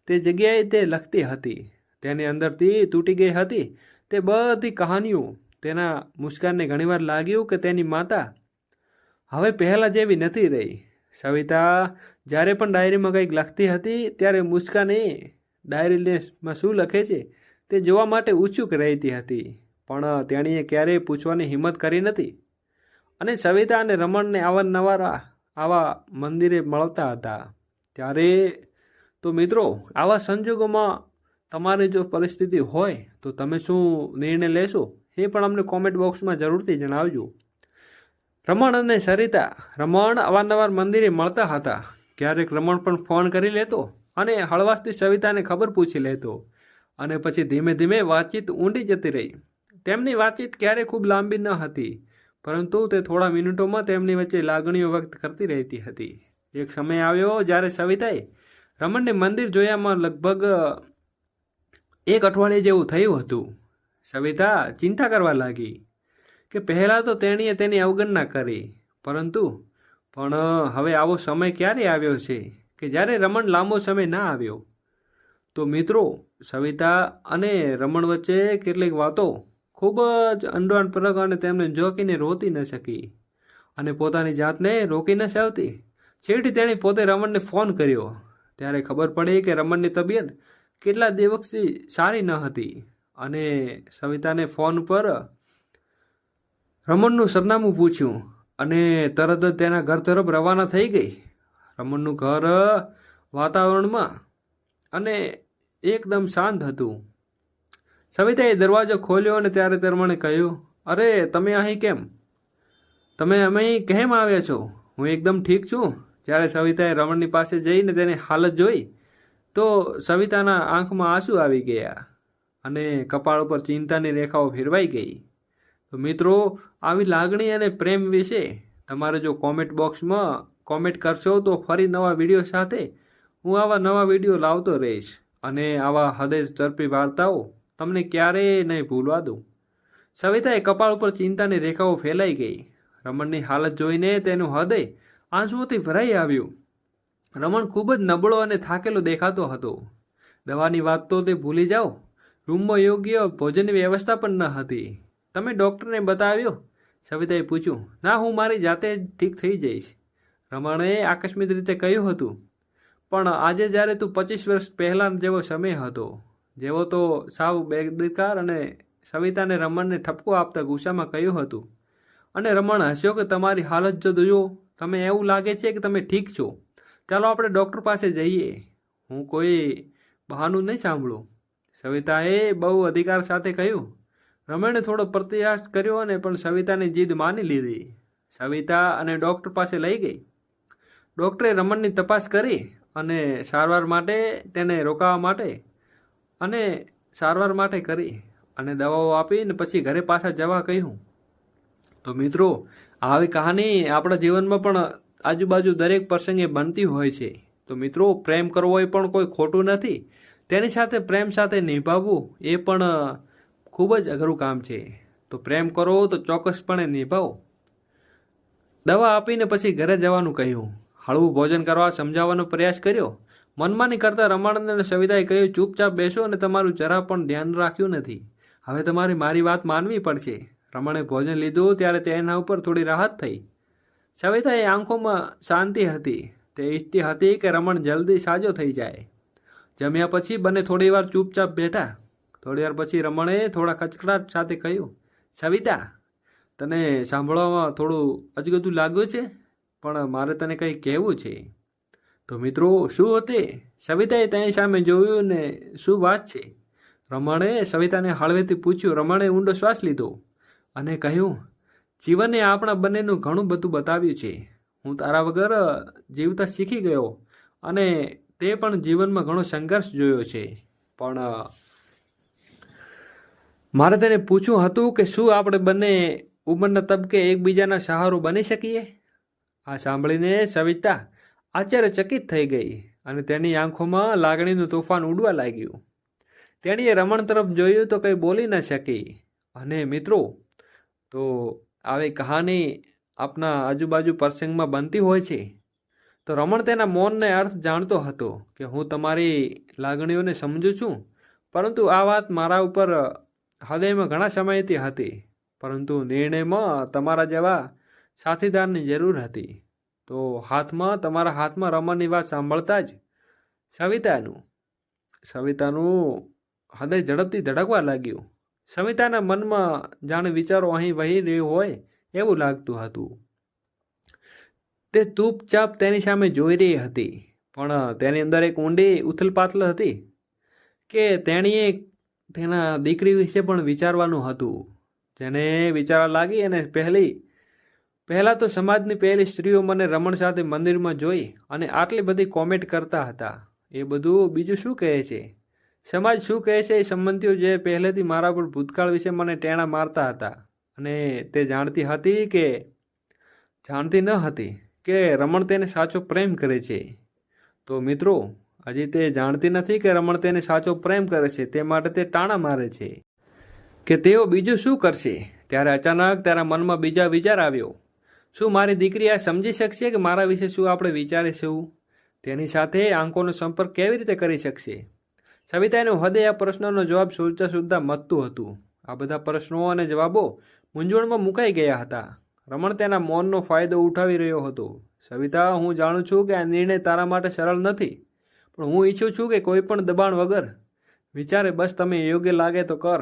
તે જગ્યાએ તે લખતી હતી. તેની અંદરથી તૂટી ગઈ હતી તે બધી કહાનીઓ. તેના મુસ્કાનને ઘણીવાર લાગ્યું કે તેની માતા હવે પહેલાં જેવી નથી રહી. સવિતા જ્યારે પણ ડાયરીમાં કંઈક લખતી હતી ત્યારે મુસ્કાન એ ડાયરીમાં શું લખે છે તે જોવા માટે ઉત્સુક રહેતી હતી. પણ તેણીએ ક્યારેય પૂછવાની હિંમત કરી નથી. અને સવિતા અને રમણને અવારનવાર આવા મંદિરે મળતા હતા. ત્યારે તો મિત્રો, આવા સંજોગોમાં તમારી જો પરિસ્થિતિ હોય તો તમે શું નિર્ણય લેશો એ પણ અમને કોમેન્ટ બોક્સમાં જરૂરથી જણાવજો. રમણ અને સરિતા, રમણ અવારનવાર મંદિરે મળતા હતા. ક્યારેક રમણ પણ ફોન કરી લેતો અને હળવાશથી સવિતાને ખબર પૂછી લેતો અને પછી ધીમે ધીમે વાતચીત ઊંડી જતી રહી. તેમની વાતચીત ક્યારેય ખૂબ લાંબી ન હતી, પરંતુ તે થોડા મિનિટોમાં તેમની વચ્ચે લાગણીઓ વ્યક્ત કરતી રહેતી હતી. એક સમય આવ્યો જ્યારે સવિતાએ રમણને મંદિર જોયામાં લગભગ 1 અઠવાડિયે જેવું થયું હતું. સવિતા ચિંતા કરવા લાગી કે પહેલાં તો તેણીએ તેની અવગણના કરી, પણ હવે આવો સમય ક્યારે આવ્યો છે કે જ્યારે રમણ લાંબો સમય ના આવ્યો. તો મિત્રો, સવિતા અને રમણ વચ્ચે કેટલીક વાતો ખૂબ જ ઊંડાણપૂર્વક અને તેમને જોકીને રોતી ન શકી. અને પોતાની જાતને રોકી ન શકતી. છેવટે તેણે પોતે રમણને ફોન કર્યો. ત્યારે ખબર પડી કે રમણની તબિયત કેટલા દિવસથી સારી ન હતી અને સવિતાને ફોન પર રમણનું સરનામું પૂછ્યું અને તરત જ તેના ઘર તરફ રવાના થઈ ગઈ. રમણનું ઘર વાતાવરણમાં અને એકદમ શાંત હતું. સવિતાએ દરવાજો ખોલ્યો અને ત્યારે રમણે કહ્યું, અરે તમે અહીં કેમ? તમે અહીં કેમ આવ્યા છો? હું એકદમ ઠીક છું. જ્યારે સવિતાએ રમણની પાસે જઈને તેની હાલત જોઈ તો સવિતાના આંખમાં આંસુ આવી ગયા અને કપાળ ઉપર ચિંતાની રેખાઓ ફેરવાઈ ગઈ. તો મિત્રો, આવી લાગણી અને પ્રેમ વિશે તમારે જો કોમેન્ટ બોક્સમાં કોમેન્ટ કરશો તો ફરી નવા વિડીયો સાથે હું આવા નવા વિડીયો લાવતો રહીશ અને આવા હૃદય ઝડપી વાર્તાઓ તમને ક્યારેય નહીં ભૂલવા દઉં. સવિતાએ કપાળ ઉપર ચિંતાની રેખાઓ ફેલાઈ ગઈ. રમણની હાલત જોઈને તેનું હૃદય આંસુઓથી ભરાઈ આવ્યું. રમણ ખૂબ જ નબળો અને થાકેલો દેખાતો હતો. દવાની વાત તો તે ભૂલી જાઓ. રૂમમાં યોગ્ય ભોજનની વ્યવસ્થા પણ ન હતી. તમે ડૉક્ટરને બતાવ્યો? સવિતાએ પૂછ્યું. ના, હું મારી જાતે જ ઠીક થઈ જઈશ, રમણે આકસ્મિક રીતે કહ્યું હતું. પણ આજે જ્યારે તું 25 વર્ષ પહેલાં જેવો સમય હતો, જેવો તો સાવ બેદરકાર અને સવિતાને રમણને ઠપકો આપતા ગુસ્સામાં કહ્યું હતું. અને રમણ હસ્યો કે તમારી હાલત જો જુઓ, તમે એવું લાગે છે કે તમે ઠીક છો. ચાલો આપણે ડૉક્ટર પાસે જઈએ. હું કોઈ બહાનું નહીં સાંભળું, સવિતાએ બહુ અધિકાર સાથે કહ્યું. રમણે થોડો પ્રયાસ કર્યો અને પણ સવિતાની જીદ માની લીધી. સવિતા અને ડૉક્ટર પાસે લઈ ગઈ. ડૉક્ટરે રમણની તપાસ કરી અને સારવાર માટે કરી અને દવાઓ આપીને પછી ઘરે પાછા જવા કહ્યું. તો મિત્રો, આવી કહાની આપણા જીવનમાં પણ આજુબાજુ દરેક પ્રસંગે બનતી હોય છે. તો મિત્રો, પ્રેમ કરવો એ પણ કોઈ ખોટું નથી. તેની સાથે પ્રેમ સાથે નિભાવવું એ પણ ખૂબ જ અઘરું કામ છે. તો પ્રેમ કરો તો ચોક્કસપણે નિભાવો. દવા આપીને પછી ઘરે જવાનું કહ્યું. હળવું ભોજન કરવા સમજાવવાનો પ્રયાસ કર્યો. મનમાં નહીં કરતા રમણ અને સવિતાએ કહ્યું, ચૂપચાપ બેસો અને તમારું જરા પણ ધ્યાન રાખ્યું નથી. હવે તમારે મારી વાત માનવી પડશે. રમણે ભોજન લીધું ત્યારે તેના ઉપર થોડી રાહત થઈ. સવિતાએ આંખોમાં શાંતિ હતી. તે ઈચ્છતી હતી કે રમણ જલ્દી સાજો થઈ જાય. જમ્યા પછી બંને થોડી વાર ચૂપચાપ બેઠા. થોડી વાર પછી રમણે થોડા ખચખડાટ સાથે કહ્યું, સવિતા, તને સાંભળવામાં થોડું અજગતું લાગ્યું છે, પણ મારે તને કંઈ કહેવું છે. તો મિત્રો, શું હતી? સવિતાએ તેની સામે જોયું ને શું વાત છે? રમણે સવિતાને હળવેથી પૂછ્યું. રમણે ઊંડો શ્વાસ લીધો અને કહ્યું, જીવને આપણા બંનેનું ઘણું બધું બતાવ્યું છે. હું તારા વગર જીવતા શીખી ગયો અને તે પણ જીવનમાં ઘણો સંઘર્ષ જોયો છે. પણ મારે તેને પૂછવું હતું કે શું આપણે બંને ઉંમરના તબકે એકબીજાના સહારો બની શકીએ? આ સાંભળીને સવિતા આશ્ચર્યચકિત થઈ ગઈ અને તેની આંખોમાં લાગણીનું તોફાન ઉડવા લાગ્યું. તેણીએ રમણ તરફ જોયું તો કંઈ બોલી ન શકી. અને મિત્રો, તો આવી કહાની આપણા આજુબાજુ પ્રસંગમાં બનતી હોય છે. તો રમણ તેના મૌનને અર્થ જાણતો હતો કે હું તમારી લાગણીઓને સમજું છું, પરંતુ આ વાત મારા ઉપર હૃદયમાં ઘણા સમયથી હતી, પરંતુ નિર્ણયમાં તમારા જેવા સાથીદારની જરૂર હતી. તો તમારા હાથમાં રમણની વાત સાંભળતા જ સવિતાનું હૃદય ઝડપથી ધડકવા લાગ્યું. સવિતાના મનમાં જાણે વિચારો અહીં વહી રહ્યું હોય એવું લાગતું હતું. તે ચૂપચાપ તેની સામે જોઈ રહી હતી, પણ તેની અંદર એક ઊંડી ઉથલપાથલ હતી કે તેણીએ તેના દીકરી વિશે પણ વિચારવાનું હતું. જેને વિચારવા લાગી અને પહેલાં તો સમાજની પહેલી સ્ત્રીઓ મને રમણ સાથે મંદિરમાં જોઈ અને આટલી બધી કોમેન્ટ કરતા હતા. એ બધું બીજું શું કહે છે? સમાજ શું કહે છે? એ સંબંધીઓ જે પહેલેથી મારા પર ભૂતકાળ વિશે મને ટેણા મારતા હતા અને તે જાણતી ન હતી કે રમણ તેને સાચો પ્રેમ કરે છે. તો મિત્રો, હજી તે જાણતી નથી કે રમણ તેને સાચો પ્રેમ કરે છે, તે માટે તે ટાણા મારે છે કે તેઓ બીજું શું કરશે. ત્યારે અચાનક તેના મનમાં બીજા વિચાર આવ્યો. શું મારી દીકરી આ સમજી શકશે કે મારા વિશે શું આપણે વિચારીશું? તેની સાથે આંખોનો સંપર્ક કેવી રીતે કરી શકશે? સવિતાનું હૃદય આ પ્રશ્નોનો જવાબ શોધતા મથતું હતું. આ બધા પ્રશ્નો અને જવાબો મૂંઝવણમાં મુકાઈ ગયા હતા. રમણ તેના મૌનનો ફાયદો ઉઠાવી રહ્યો હતો. સવિતા, હું જાણું છું કે આ નિર્ણય તારા માટે સરળ નથી, પણ હું ઈચ્છું છું કે કોઈ પણ દબાણ વગર વિચારે બસ તમે યોગ્ય લાગે તો કર.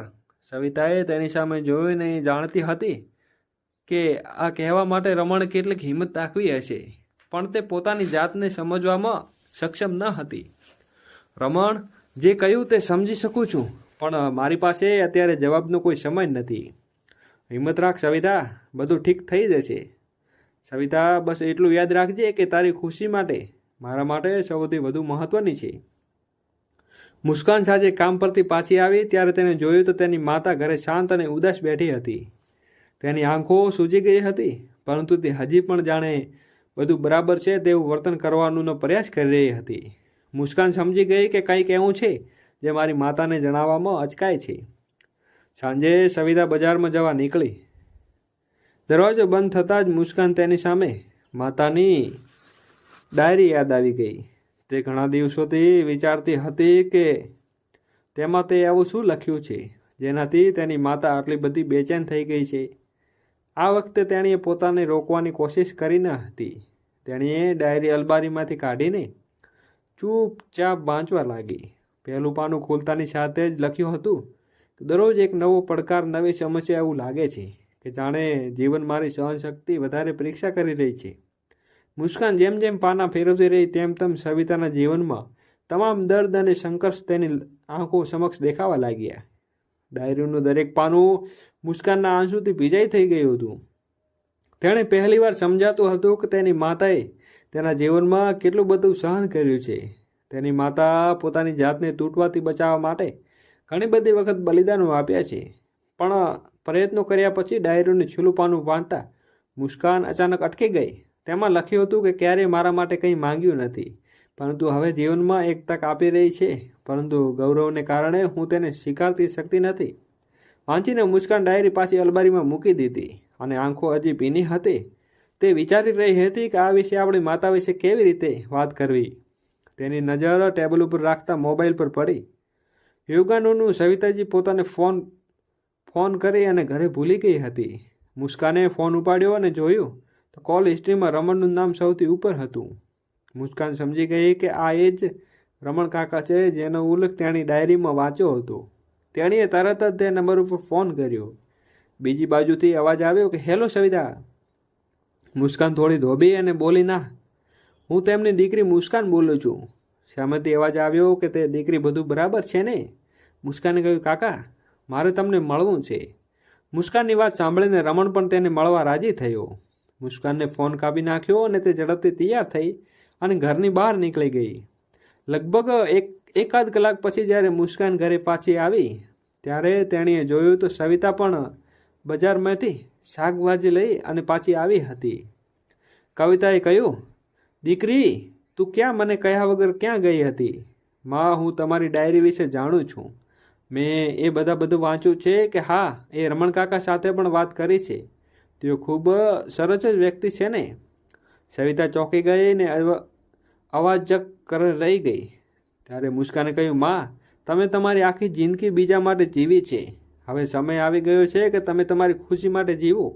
સવિતાએ તેની સામે જોઈને જાણતી હતી કે આ કહેવા માટે રમણ કેટલીક હિંમત દાખવી હશે, પણ તે પોતાની જાતને સમજવામાં સક્ષમ ન હતી. રમણ, જે કહ્યું તે સમજી શકું છું, પણ મારી પાસે અત્યારે જવાબનો કોઈ સમય નથી. હિંમત રાખ સવિતા, બધું ઠીક થઈ જશે. સવિતા, બસ એટલું યાદ રાખજે કે તારી ખુશી માટે મારા માટે સૌથી વધુ મહત્વની છે. મુસ્કાન સાંજે કામ પરથી પાછી આવી ત્યારે તેને જોયું તો તેની માતા ઘરે શાંત અને ઉદાસ બેઠી હતી. તેની આંખો સૂજી ગઈ હતી, પરંતુ તે હજી પણ જાણે બધું બરાબર છે તેવું વર્તન કરવાનો પ્રયાસ કરી રહી હતી. મુસ્કાન સમજી ગઈ કે કંઈક એવું છે જે મારી માતાને જણાવવામાં અચકાય છે. સાંજે સવિતા બજારમાં જવા નીકળી. દરવાજો બંધ થતાં જ મુસ્કાન તેની સામે માતાની ડાયરી યાદ આવી ગઈ. તે ઘણા દિવસોથી વિચારતી હતી કે તેમાં તે એવું શું લખ્યું છે જેનાથી તેની માતા આટલી બધી બેચેન થઈ ગઈ છે. આ વખતે તેણીએ પોતાને રોકવાની કોશિશ કરી ન હતી. તેણીએ ડાયરી અલમારીમાંથી કાઢીને ચૂપચાપ વાંચવા લાગી. પહેલું પાનું ખોલતાની સાથે જ લખ્યું હતું કે દરરોજ એક નવો પડકાર, નવી સમસ્યા. એવું લાગે છે કે જાણે જીવન મારી સહનશક્તિ વધારે પરીક્ષા કરી રહી છે. મુસ્કાન જેમ જેમ પાના ફેરવતી રહી તેમ તેમ સવિતાના જીવનમાં તમામ દર્દ અને સંઘર્ષ તેની આંખો સમક્ષ દેખાવા લાગ્યા. ડાયરીનું દરેક પાનું મુસ્કાનના આંસુથી ભીજાઈ થઈ ગયું હતું. તેણે પહેલીવાર સમજાતું હતું કે તેની માતાએ તેના જીવનમાં કેટલું બધું સહન કર્યું છે. તેની માતા પોતાની જાતને તૂટવાથી બચાવવા માટે ઘણી બધી વખત બલિદાનો આપ્યા છે, પણ પ્રયત્નો કર્યા પછી ડાયરીનું છેલ્લું પાનું વાંચતા મુસ્કાન અચાનક અટકી ગઈ. તેમાં લખ્યું હતું કે ક્યારેય મારા માટે કંઈ માંગ્યું નથી, પરંતુ હવે જીવનમાં એક તક આપી રહી છે, પરંતુ ગૌરવને કારણે હું તેને સ્વીકારતી શકતી નથી. વાંચીને મુસ્કાન ડાયરી પાછી અલમારીમાં મૂકી દીધી અને આંખો હજી ભીની હતી. તે વિચારી રહી હતી કે આ વિશે આપણી માતા વિશે કેવી રીતે વાત કરવી. તેની નજર ટેબલ ઉપર રાખતા મોબાઈલ પર પડી. યોગાનુનું સવિતાજી પોતાને ફોન કરી અને ઘરે ભૂલી ગઈ હતી. મુસ્કાને ફોન ઉપાડ્યો અને જોયું તો કોલ હિસ્ટ્રીમાં રમણનું નામ સૌથી ઉપર હતું. મુસ્કાન સમજી ગઈ કે આ એ જ રમણ કાકા છે જેનો ઉલ્લેખ તેણી ડાયરીમાં વાંચ્યો હતો. તેણીએ તરત જ તે નંબર ઉપર ફોન કર્યો. બીજી બાજુથી અવાજ આવ્યો કે હેલો સવિતા. મુસ્કાન થોડી ધોબી અને બોલી, ના, હું તેમની દીકરી મુસ્કાન બોલું છું. સામેથી અવાજ આવ્યો કે તે દીકરી, બધું બરાબર છે ને? મુસ્કાને કહ્યું, કાકા, મારે તમને મળવું છે. મુસ્કાનની વાત સાંભળીને રમણ પણ તેને મળવા રાજી થયો. મુસ્કાનને ફોન કાપી નાખ્યો અને તે ઝડપથી તૈયાર થઈ અને ઘરની બહાર નીકળી ગઈ. લગભગ એકાદ કલાક પછી જ્યારે મુસ્કાન ઘરે પાછી આવી ત્યારે તેણીએ જોયું તો સવિતા પણ બજારમાંથી શાકભાજી લઈ અને પાછી આવી હતી. કવિતાએ કહ્યું, દીકરી, તું ક્યાં મને કહ્યા વગર ક્યાં ગઈ હતી? માં, હું તમારી ડાયરી વિશે જાણું છું. મેં એ બધું વાંચ્યું છે કે હા, એ રમણ કાકા સાથે પણ વાત કરી છે. તેઓ ખૂબ સરસ જ વ્યક્તિ છે ને? સવિતા ચોંકી ગઈ ને અવાજક રહી ગઈ. ત્યારે મુસ્કાને કહ્યું, માં, તમે તમારી આખી જિંદગી બીજા માટે જીવી છે. હવે સમય આવી ગયો છે કે તમે તમારી ખુશી માટે જીવો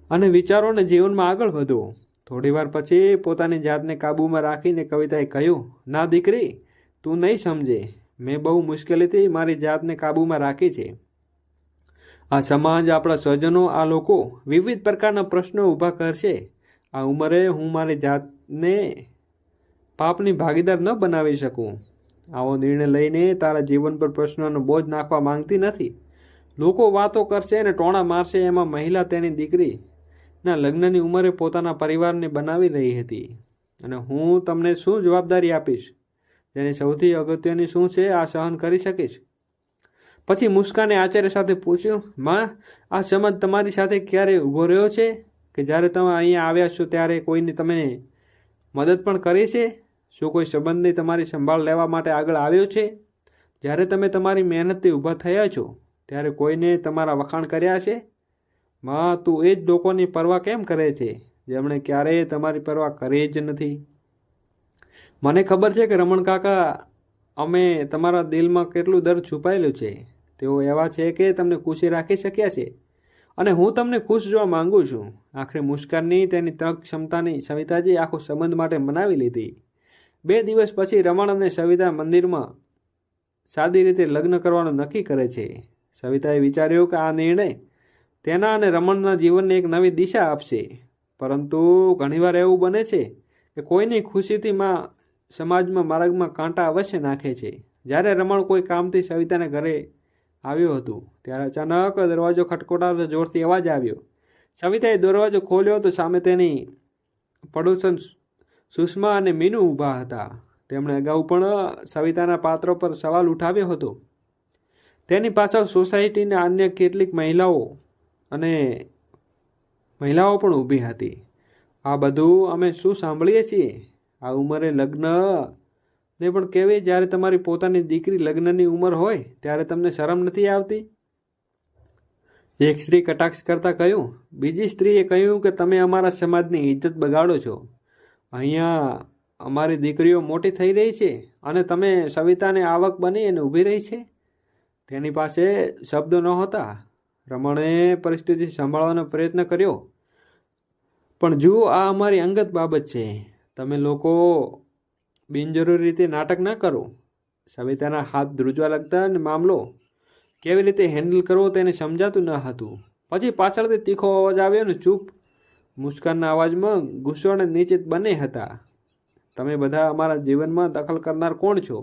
અને વિચારોને જીવનમાં આગળ વધો. થોડીવાર પછી પોતાની જાતને કાબૂમાં રાખીને કવિતાએ કહ્યું, ના દીકરી, તું નહીં સમજે. મેં બહુ મુશ્કેલીથી મારી જાતને કાબૂમાં રાખી છે. આ સમાજ, આપણા સ્વજનો, આ લોકો વિવિધ પ્રકારના પ્રશ્નો ઊભા કરશે. આ ઉંમરે હું મારી જાતને પાપની ભાગીદાર ન બનાવી શકું. આવો નિર્ણય લઈને તારા જીવન પર પ્રશ્નોનો બોજ નાખવા માંગતી નથી. લોકો વાતો કરશે અને ટોણા મારશે. એમાં મહિલા તેની દીકરીના લગ્નની ઉંમરે પોતાના પરિવારને બનાવી રહી હતી. અને હું તમને શું જવાબદારી આપીશ? જેની સૌથી અગત્યની શું છે, આ સહન કરી શકીશ? પછી મુસ્કાને આશ્ચર્ય સાથે પૂછ્યું, માં, આ સમાજ તમારી સાથે ક્યારે ઊભો રહ્યો છે કે જ્યારે તમે અહીંયા આવ્યા છો ત્યારે કોઈને તમે મદદ પણ કરી છે? શું કોઈ સંબંધી તમારી સંભાળ લેવા માટે આગળ આવ્યો છે? જ્યારે તમે તમારી મહેનતથી ઊભા થયા છો ત્યારે કોઈને તમારા વખાણ કર્યા છે? માં, તું એ જ લોકોની પરવા કેમ કરે છે જેમણે ક્યારેય તમારી પરવા કરી જ નથી? મને ખબર છે કે રમણ કાકા, અમે તમારા દિલમાં કેટલું દર્દ છુપાયેલું છે. તેઓ એવા છે કે તમને ખુશી રાખી શક્યા છે અને હું તમને ખુશ જોવા માંગુ છું. આખરે મુસ્કાનની તેની તક ક્ષમતાની સવિતાજી આખો સંબંધ માટે મનાવી લીધી. 2 દિવસ પછી રમણ અને સવિતા મંદિરમાં સાદી રીતે લગ્ન કરવાનું નક્કી કરે છે. સવિતાએ વિચાર્યું કે આ નિર્ણય તેના અને રમણના જીવનને એક નવી દિશા આપશે. પરંતુ ઘણીવાર એવું બને છે કે કોઈની ખુશીથી સમાજમાં માર્ગમાં કાંટા અવશ્ય નાખે છે. જ્યારે રમણ કોઈ કામથી સવિતાને ઘરે આવ્યું હતું ત્યારે અચાનક દરવાજો ખટખટાવતો જોરથી અવાજ આવ્યો. સવિતાએ દરવાજો ખોલ્યો તો સામે તેની પડોશન સુષ્મા અને મીનુ ઊભા હતા. તેમણે અગાઉ પણ સવિતાના પાત્રો પર સવાલ ઉઠાવ્યો હતો. તેની પાછળ સોસાયટીના અન્ય કેટલીક મહિલાઓ પણ ઊભી હતી. આ બધું અમે શું સાંભળીએ છીએ? આ ઉંમરે લગ્ન ને પણ કેવી, જ્યારે તમારી પોતાની દીકરી લગ્નની ઉંમર હોય ત્યારે તમને શરમ નથી આવતી? એક સ્ત્રી કટાક્ષ કરતા કહ્યું. બીજી સ્ત્રીએ કહ્યું કે તમે અમારા સમાજની ઇજ્જત બગાડો છો. અહીંયા અમારી દીકરીઓ મોટી થઈ રહી છે અને તમે સવિતાને આવક બની અને ઊભી રહી છે. તેની પાસે શબ્દો નહોતા. રમણે પરિસ્થિતિ સંભાળવાનો પ્રયત્ન કર્યો. પણ જુઓ, આ અમારી અંગત બાબત છે. તમે લોકો બિનજરૂરી રીતે નાટક ના કરો. સવિતાના હાથ ધ્રુજવા લાગતા અને મામલો કેવી રીતે હેન્ડલ કરવો તેને સમજાતું ન હતું. પછી પાછળથી તીખો અવાજ આવ્યો ને ચૂપ. મુસ્કાનના અવાજમાં ગુસ્સો અને નિશ્ચિત બંને હતા. તમે બધા અમારા જીવનમાં દખલ કરનાર કોણ છો?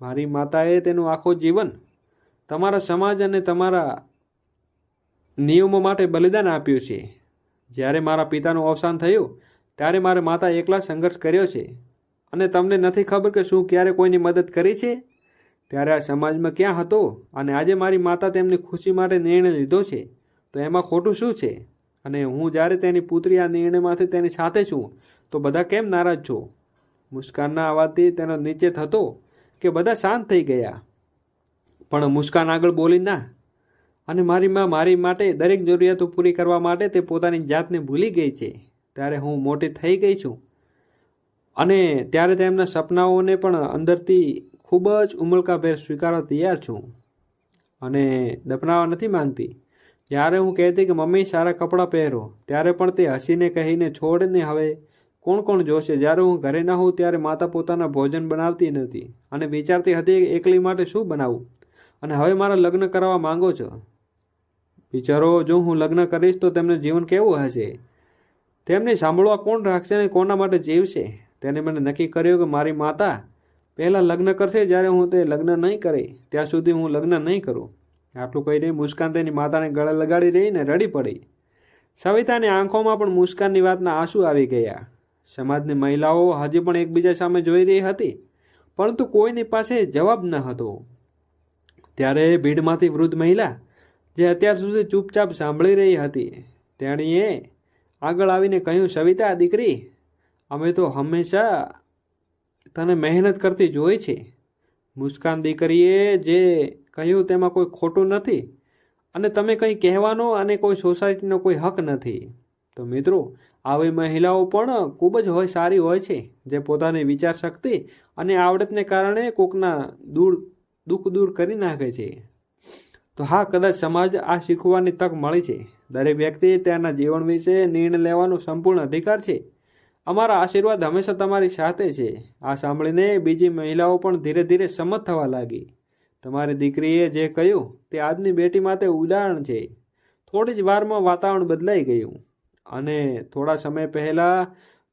મારી માતાએ તેનું આખું જીવન તમારા સમાજ અને તમારા નિયમો માટે બલિદાન આપ્યું છે. જ્યારે મારા પિતાનું અવસાન થયું ત્યારે મારે માતા એકલા સંઘર્ષ કર્યો છે. અને તમને નથી ખબર કે શું ક્યારે કોઈની મદદ કરી છે? ત્યારે આ સમાજમાં ક્યાં હતો? અને આજે મારી માતા તેમની ખુશી માટે નિર્ણય લીધો છે તો એમાં ખોટું શું છે? અને હું જ્યારે તેની પુત્રી આ નિર્ણયમાંથી તેની સાથે છું તો બધા કેમ નારાજ છો? મુસ્કાનના અવાજથી તેનો નિશ્ચિત હતો કે બધા શાંત થઈ ગયા. પણ મુસ્કાન આગળ બોલી ના. અને મારી માં મારી માટે દરેક જરૂરિયાતો પૂરી કરવા માટે તે પોતાની જાતને ભૂલી ગઈ છે. ત્યારે હું મોટી થઈ ગઈ છું અને ત્યારે તેમના સપનાઓને પણ અંદરથી ખૂબ જ ઉમળકાભેર સ્વીકારવા તૈયાર છું અને દફનાવવા નથી માંગતી. જ્યારે હું કહેતી કે મમ્મી સારા કપડાં પહેરો ત્યારે પણ તે હસીને કહીને છોડને હવે કોણ જોશે. જ્યારે હું ઘરે ન હોઉં ત્યારે માતા પોતાના ભોજન બનાવતી નથી અને વિચારતી હતી કે એકલી માટે શું બનાવું. અને હવે મારા લગ્ન કરવા માંગો છો. વિચારો, જો હું લગ્ન કરીશ તો તેમનું જીવન કેવું હશે? તેમને સાંભળવા કોણ રાખશે અને કોના માટે જીવશે? તેને મને નક્કી કર્યું કે મારી માતા પહેલાં લગ્ન કરશે. જ્યારે હું તે લગ્ન નહીં કરે ત્યાં સુધી હું લગ્ન નહીં કરું. આટલું કહીને મુસ્કાન તેની માતાને ગળે લગાડી રહીને રડી પડી. સવિતાની આંખોમાં પણ મુસ્કાનની વાતના આંસુ આવી ગયા. સમાજની મહિલાઓ હજી પણ એકબીજા સામે જોઈ રહી હતી, પરંતુ કોઈની પાસે જવાબ ન હતો. ત્યારે ભીડમાંથી વૃદ્ધ મહિલા જે અત્યાર સુધી ચૂપચાપ સાંભળી રહી હતી, તેણીએ આગળ આવીને કહ્યું, સવિતા દીકરી, અમે તો હંમેશા તને મહેનત કરતી જોઈ છે. મુસ્કાન દીકરીએ જે કહ્યું તેમાં કોઈ ખોટું નથી અને તમે કંઈ કહેવાનો અને કોઈ સોસાયટીનો કોઈ હક નથી. તો મિત્રો, આવી મહિલાઓ પણ ખૂબ જ સારી હોય છે, જે પોતાની વિચાર શક્તિ અને આવડતને કારણે કોકના દુઃખ દૂર કરી નાખે છે. તો હા, કદાચ સમાજ આ શીખવાની તક મળી છે. દરેક વ્યક્તિ તેના જીવન વિશે નિર્ણય લેવાનો સંપૂર્ણ અધિકાર છે. અમારા આશીર્વાદ હંમેશા તમારી સાથે છે. આ સાંભળીને બીજી મહિલાઓ પણ ધીરે ધીરે સંમત થવા લાગી. તમારી દીકરીએ જે કહ્યું તે આજની બેટી માટે ઉદાહરણ છે. થોડી જ વારમાં વાતાવરણ બદલાઈ ગયું અને થોડા સમય પહેલાં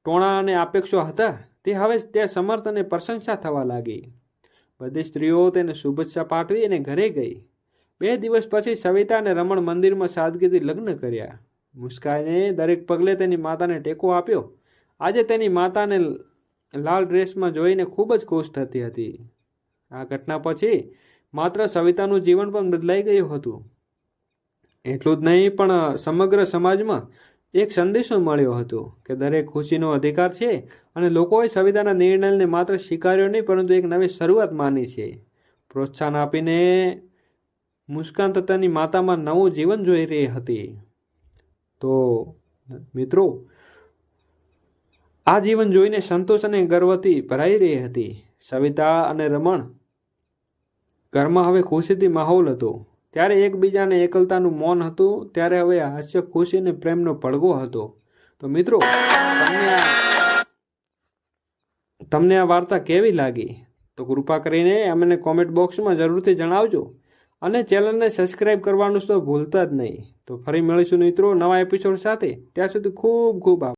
ટોણા અને અપેક્ષો હતા તે હવે તે સમર્થ અને પ્રશંસા થવા લાગી. બધી સ્ત્રીઓ તેને શુભેચ્છા પાઠવી અને ઘરે ગઈ. 2 દિવસ પછી સવિતા અને રમણ મંદિરમાં સાદગીથી લગ્ન કર્યા. મુસ્કાને દરેક પગલે તેની માતાને ટેકો આપ્યો. આજે તેની માતાને લાલ ડ્રેસમાં જોઈને ખૂબ જ ખુશ થતી હતી. આ ઘટના પછી માત્ર સવિતાનું જીવન પણ બદલાઈ ગયું હતું. એટલું જ નહીં, પણ સમગ્ર સમાજમાં એક સંદેશો મળ્યો હતો કે દરેક ખુશીનો અધિકાર છે અને લોકોએ સવિતાના નિર્ણયને માત્ર સ્વીકાર્યો નહીં, પરંતુ એક નવી શરૂઆત માની છે. પ્રોત્સાહન આપીને મુસ્કાન તો તેની માતામાં નવું જીવન જોઈ રહી હતી. તો મિત્રો, આ જીવન જોઈને સંતોષ અને ગર્વથી ભરાઈ રહી હતી. સવિતા અને રમણ ઘરમાં હવે ખુશીથી માહોલ હતો. ત્યારે એકબીજાને એકલતાનું મૌન હતું, ત્યારે હવે હાસ્ય, ખુશી અને પ્રેમનો પડઘો હતો. તો મિત્રો, તમને આ વાર્તા કેવી લાગી? તો કૃપા કરીને અમને કોમેન્ટ બોક્સમાં જરૂરથી જણાવજો અને ચેનલને સબસ્ક્રાઈબ કરવાનું તો ભૂલતા જ નહીં. તો ફરી મળીશું મિત્રો નવા એપિસોડ સાથે. ત્યાં સુધી ખૂબ ખૂબ આભાર.